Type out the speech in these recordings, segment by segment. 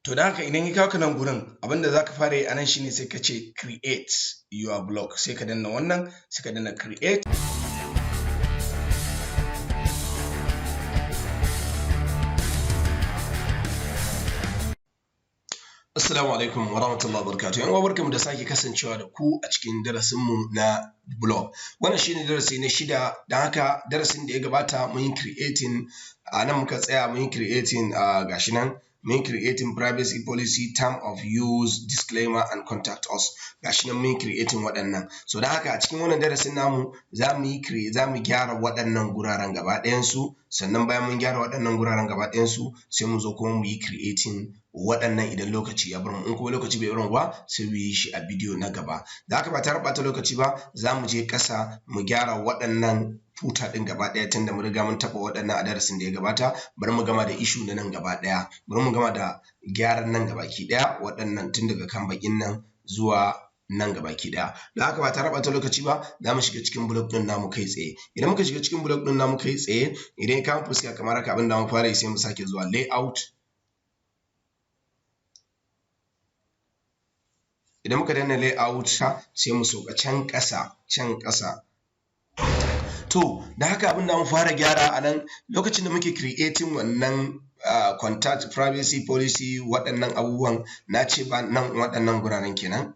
To da haka idan ya kawo ka nan gurin abinda za ka fara yi a nan shine sai ka ce create your blog, sai ka danna wannan, sai ka danna create. Assalamu alaikum wa rahmatullahi wa barakatuh. Yan uwa barkamu da sake kasancewa da ku a cikin darasinmu na blog. Wannan shine darasi na 6, don haka darasin da ya gabata mun yi creating, a nan muka tsaya mun yi creating gashi nan, mun yi creating privacy policy, term of use, disclaimer and contact us. Gashi nan mun yi creating waɗannan. So don haka a cikin wannan darasin namu za mu gyara waɗannan guraren gaba ɗayan su, sannan bayan mun gyara waɗannan guraren gaba ɗayan su sai mu zo kuma mu yi creating waɗannan idan lokaci ya bar mu. In kuma lokaci bai bar mu ba sai mu yi shi a bidiyo na gaba. Da haka ba tare da ɓata lokaci ba za mu je ƙasa mu gyara waɗannan futa ɗin gaba ɗaya tunda mun riga mun taɓa waɗannan a darasin da ya gabata. Bari mu gama da issue na nan gaba ɗaya, bari mu gama da gyaran nan gabaki ɗaya, waɗannan tun daga kan baƙin nan zuwa nan gabaki ɗaya. Da haka ba tare da ɓata lokaci ba za mu shiga cikin blog ɗin namu kai tsaye. Idan muka shiga cikin blog ɗin namu kai tsaye, idan ya kama fuska kamar haka, abin da mu fara yi sai mu sake zuwa layout. Idan muka danna layout sai mu sauka can ƙasa. To da haka abin da mu fara gyara a nan, lokacin da muke creating wannan contact privacy policy, waɗannan abubuwan na ce ba nan waɗannan guraren kenan,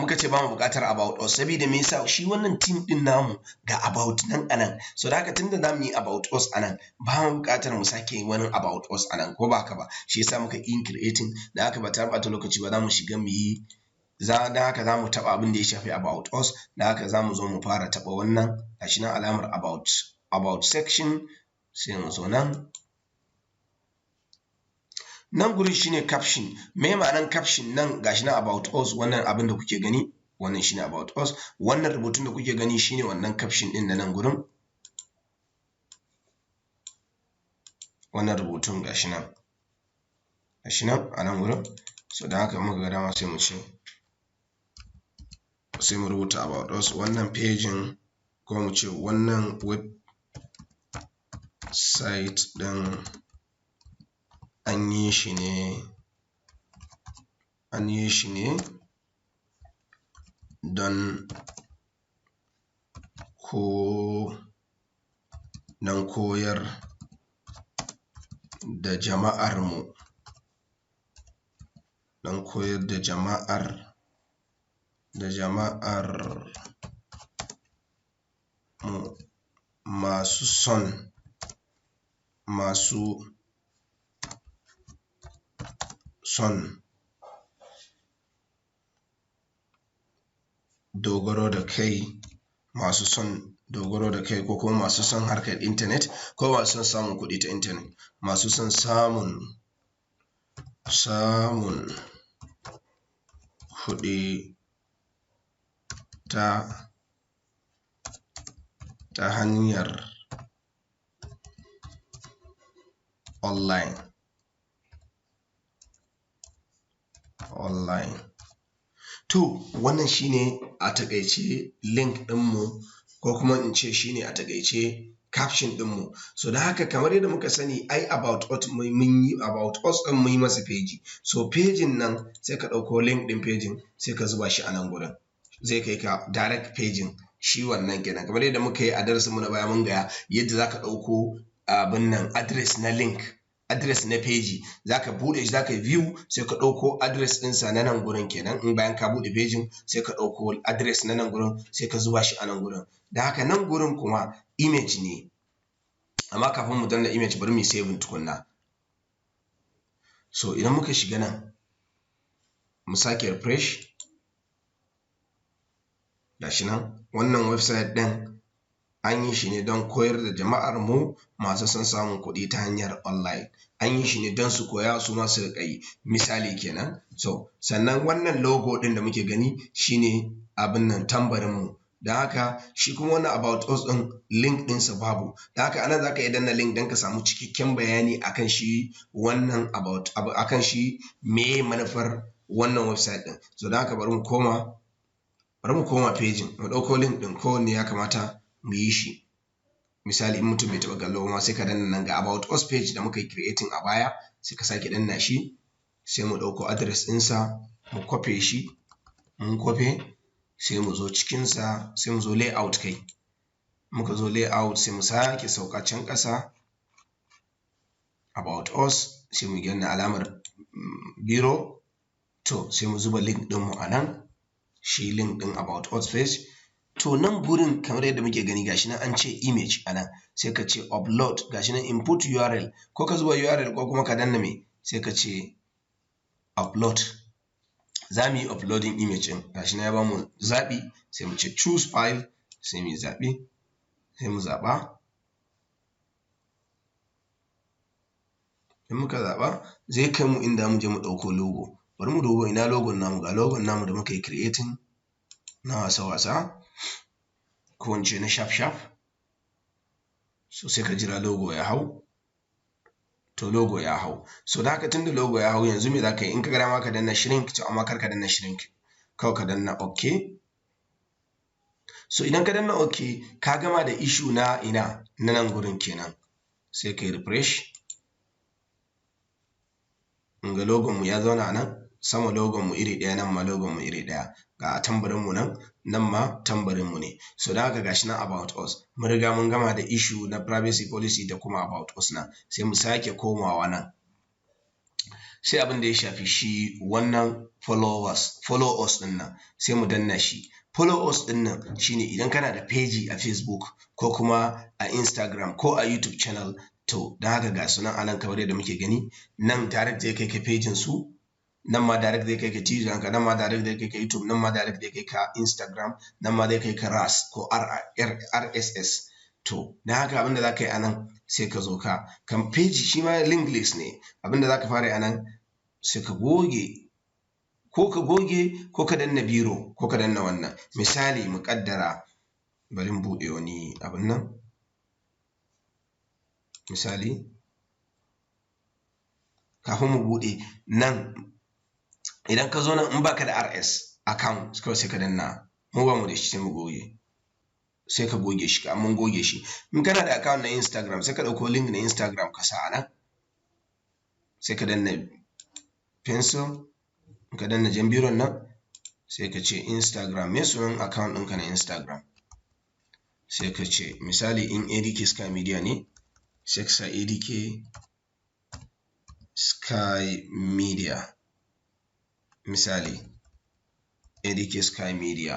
muka ce ba mu buƙatar about us, saboda me yasa shi wannan team ɗin namu ga about nan anan. So da haka tunda za mu yi about us anan ba mu buƙatar mu sake wani about us anan, ko ba haka ba, shi yasa muka yi creating. Da haka ba tare da ɓata lokaci ba za mu shiga mu yi, da haka za mu taɓa abin da ya shafi about us. Da haka za mu zo mu fara taɓa wannan gashi nan alamar about section, sai mu zo nan gurin shine caption. Me ma'anar caption? Nan gashi nan about us, wannan abin da kuke gani wannan shine about us, wannan rubutun da kuke gani shine wannan caption din na nan gurin, wannan rubutun gashi nan a nan gurin. So da haka muka ga dama sai mu rubuta about us, wannan pagin, ko mu ce wannan website din an yi shi ne don koyar da jama'ar mu, masu son dogaro da kai, ko kuma masu son harkar intanet, ko masu son samun kuɗi ta intanet, masu son samun kuɗi ta hanyar online. To wannan shine a taƙaice link ɗinmu, ko kuma in ce shine a taƙaice caption ɗinmu. So da haka kamar yadda muka sani ai about us mun yi masa page. So pagin nan sai ka ɗauko link ɗin pagin sai ka zuba shi a nan gurin, zai kai ka direct pagin shi wannan kenan. Kamar yadda muka yi a darasinmu na baya, mun ga yadda za ka ɗauko abin nan address na link, address na page, za ka buɗe shi, za ka view, sai ka ɗauko address ɗinsa na nan gurin kenan. In bayan ka buɗe pagin sai ka ɗauko address na nan gurin sai ka zuba shi a nan gurin. Da haka nan gurin kuma image ne, amma kafin mu danna image bari mu yi saving tukunna. So idan muka shiga nan mu sake refresh, gashi nan wannan website ɗin an yi shi ne don koyar da jama'ar mu masu son samun kuɗi ta hanyar online. An yi shi ne don su koya su ma su riƙa yi, misali kenan. So sannan wannan logo ɗin da muke gani shine abin nan tambarin mu. Da haka shi kuma wannan about us ɗin link ɗinsa babu. Da haka anan za ka iya danna link don ka samu cikakken bayani akan shi wannan akan shi meye manufar wannan website ɗin. So da haka bari mu koma pagin, mu ɗauko link ɗin, kowanne ya kamata mu yi shi. misali in mutum bai taɓa kallo ma sai ka danna nan ga about us page da muka yi creating a baya, sai ka sake danna shi, sai mu ɗauko address ɗinsa mu kwafe shi, mun kwafe sai mu zo cikinsa, sai mu zo layout kai, muka zo layout sai mu sake sauka can ƙasa about us, sai mu gyanna alamar biro, to sai mu zuba link ɗinmu a nan, shi link ɗin about us page. To nan gurin kamar yadda muke gani gashi nan an ce image a nan, sai ka ce upload, gashi nan input URL, ko ka zuba URL ko kuma ka danna me, sai ka ce upload. Za mu yi uploading image ɗin, gashi nan ya bamu zaɓi, sai mu ce choose file, sai mu yi zaɓi, sai mu zaɓa. In muka zaɓa zai kai mu inda mu je mu ɗauko logo. Bari mu duba ina logon namu, ga logon namu da muka yi creating na wasa-wasa, ko in ce na shaf-shaf. So sai ka jira logo ya hau, to logo ya hau. So da haka tunda logo ya hau yanzu me za ka yi, in ka ga dama ka danna shrink, to amma kar ka danna shrink, kawai ka danna OK. So idan ka danna OK ka gama da issue na ina, na nan gurin kenan, sai ka yi refresh. In ga logon mu ya zauna nan, sama logon mu iri ɗaya, nan ma logon mu iri ɗaya, ga tambarin mu nan, nan ma tambarin mu ne. So da haka gashi nan about us, mun riga mun gama da issue na privacy policy da kuma about us nan, sai mu sake komawa nan, sai abin da ya shafi shi wannan follow us din nan, sai mu danna shi. Follow us din nan shine idan kana da page a Facebook ko kuma a Instagram ko a YouTube channel, to da haka ga sunan anan kamar yadda muke gani, nan direct zai kai ka pagin su, nan ma direct zai kai ka Telegram ka, nan ma direct zai kai ka YouTube, nan ma direct zai kai ka Instagram, nan ma zai kai ka RAS ko RSS. To da haka abinda za ka yi anan, sai ka zo ka kan page, shi ma link list ne, abinda za ka fara yi anan, sai ka goge, ko ka goge ko ka danna biro ko ka danna wannan. Misali mu kaddara, bari mu buɗe wani abin nan, misali kafin mu buɗe nan, idan ka zo nan in baka da RS account kawai sai ka danna, mu ba mu da shi sai mu goge, sai ka goge shi, ka mun goge shi. In kana da account na Instagram sai ka ɗauko link na Instagram ka sa a nan, sai ka danna pencil, ka danna jan biron nan, sai ka ce Instagram, me sunan account ɗinka na Instagram, sai ka ce misali in ADK Sky Media ne, sai ka sa ADK Sky Media, misali ADK Sky Media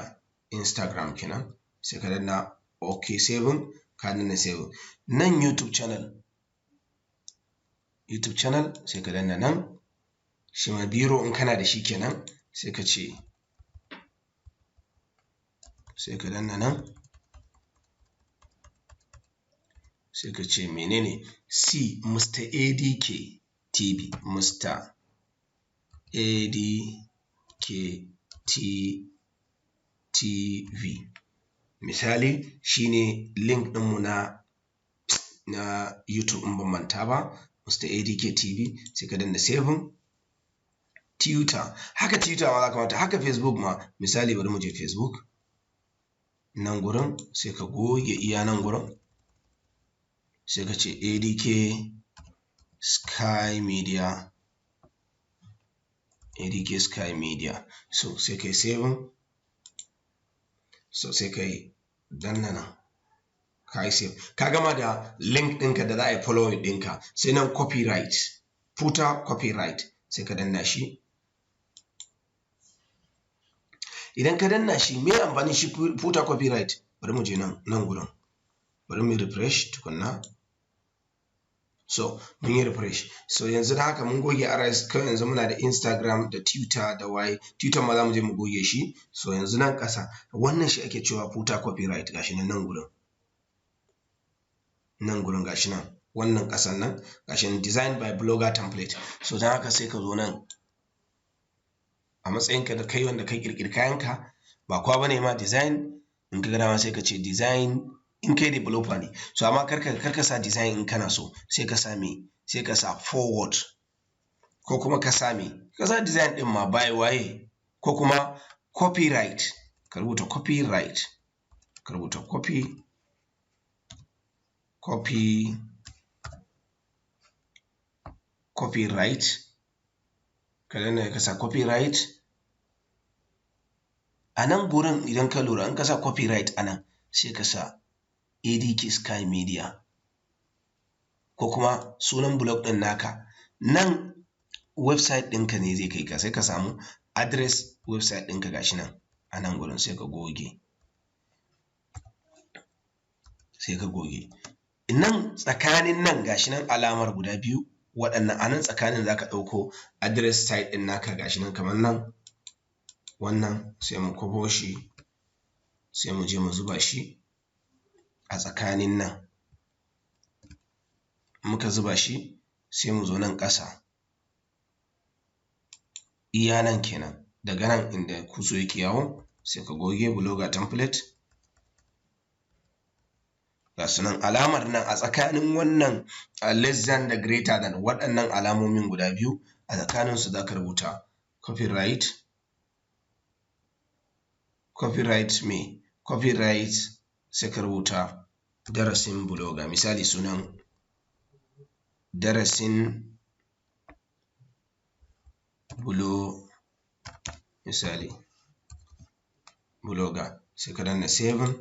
Instagram kenan, sai ka danna OK 7, ka danna 7. Nan YouTube channel sai ka danna nan, shi ma biro in kana da shi kenan, sai ka ce, sai ka danna nan, sai ka ce menene C, Mr. ADK TV, Mr. ADK TV, misali shine link ɗinmu na YouTube in ban manta ba, Mr. ADK TV, sai ka danna 7. Twitter, haka Twitter ma za ka mata, haka Facebook ma, misali bari mu je Facebook, nan gurin sai ka goge iya nan gurin, sai ka ce ADK Sky Media, ADK Sky Media, so sai kai 7, so sai kai danna nan, ka yi save, ka gama da link ɗinka da za a yi following ɗinka. Sai nan copyright, footer copyright, sai ka danna shi. Idan ka danna shi, me amfani shi footer copyright? Bari mu je nan gurin, bari mu refresh tukunna. So mun yi refresh, so yanzu da haka mun goge RS, kawai yanzu muna da Instagram da Twitter da waye, Twitter ma za mu je mu goge shi. So yanzu nan ƙasa, wannan shi ake cewa footer copyright, gashi nan gurin gashi nan, wannan ƙasan nan gashi nan, designed by blogger template. So dan haka sai ka zo nan a matsayinka da kai wanda kai kirkiri kayanka, ba kowa bane ma design, in ka ga dama sai ka ce design in kai developer ne. So amma karka sa design in kana so, sai ka sa me, sai ka sa forward, ko kuma ka sa me, ka sa design din ma by waye, ko kuma copyright, ka rubuta copyright, ka rubuta copy copyright, ka danna ka sa copyright. A nan gurin idan ka lura in ka sa copyright a nan sai ka sa ADK Sky Media ko kuma sunan blog ɗin naka. Nan website ɗinka ne zai kai ka, sai ka samu address website ɗinka gashi nan a nan gurin sai ka goge. Nan tsakanin nan gashi nan alamar guda biyu, waɗannan a nan tsakanin za ka ɗauko address site ɗin naka gashi nan kamar nan, wannan sai mu kwafo shi sai mu je mu zuba shi a tsakanin nan. Muka zuba shi sai mu zo nan ƙasa, iya nan kenan, daga nan inda kuso yake yawo sai ka goge blogger template. Ga su nan alamar nan a tsakanin wannan less than da greater than, waɗannan alamomin guda biyu a tsakaninsu za ka rubuta copyright sai ka rubuta darasin blogger, misali sunan darasin blogger sai ka danna saving,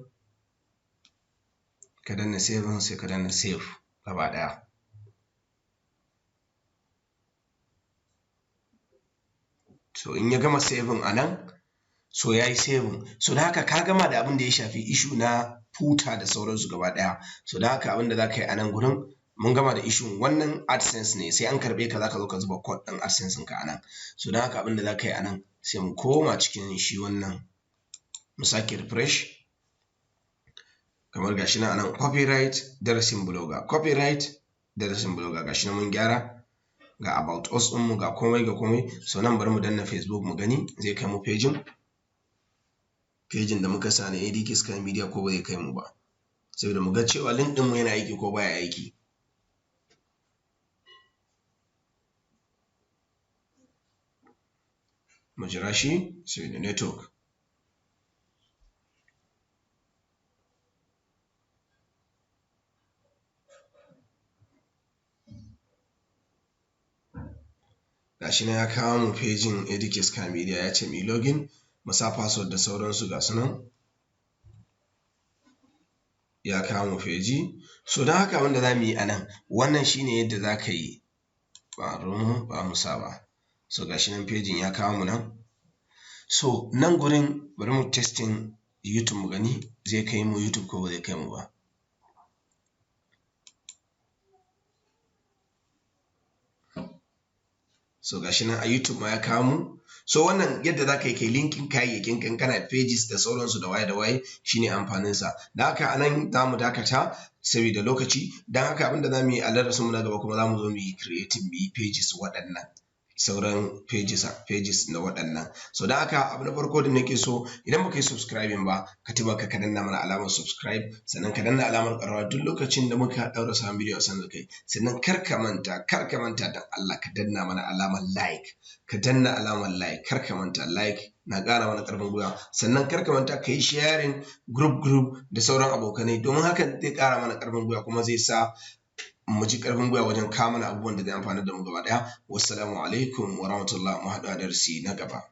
sai ka danna save gaba ɗaya. So in ya gama saving a nan, so ya yi saving. So da haka ka gama da abin da ya shafi issue na footer da sauransu gaba ɗaya. So da haka abin da za ka yi a nan gurin, mun gama da issue wannan AdSense ne, sai an karɓe ka za ka zo ka zuba code ɗin AdSense ɗinka a nan. So da haka abin da za ka yi a nan sai mu koma cikin shi wannan, mu sake refresh. Kamar gashi nan a nan copyright darasin blogger gashi nan mun gyara, ga about us ɗinmu ga komai. So nan bari mu danna Facebook mu gani zai kai mu pejin da muka sa na ADK Sky Media ko ba zai kai mu ba, saboda mu ga cewa link ɗinmu yana aiki ko baya aiki. Mu jira shi saboda network. Gashi nan ya kawo mu pejin ADK Sky Media, ya ce mu login, mu sa password da sauransu ga su nan. Ya kawo mu peji. So don haka wanda za mu yi a nan, wannan shine yadda za ka yi, ba mu sa ba. So gashi nan pejin ya kawo mu nan. So nan gurin bari mu testing YouTube mu gani zai kai mu YouTube ko ba zai kai mu ba. So gashi nan a YouTube ma ya kawo mu. So wannan yadda za ka yi kai linkin kayayyakin kan kana pages da sauransu da waye shine amfaninsa. Da haka a nan za mu dakata saboda lokaci. Don haka abinda za mu yi a darasinmu na gaba kuma za mu zo mu yi creating mu yi pages waɗannan, sauran pages na waɗannan. So don haka abu na farko da nake so, idan baka yi subscribing ba ka taimaka ka danna mana alamar subscribe, sannan ka danna alamar ƙararrawa duk lokacin da muka ɗaura sabon bidiyo a sanar da kai. Sannan kar ka manta don Allah ka danna mana alamar like, kar ka manta like na ƙara mana ƙarfin gwiwa. Sannan kar ka manta ka yi sharing group da sauran abokanai, domin hakan zai ƙara mana ƙarfin gwiwa kuma zai sa mu ji ƙarfin gwiwa wajen kawo mana abubuwan da zai amfana da mu gaba ɗaya. Wassalamu alaikum wa rahmatullah, mu haɗu a darasi na gaba.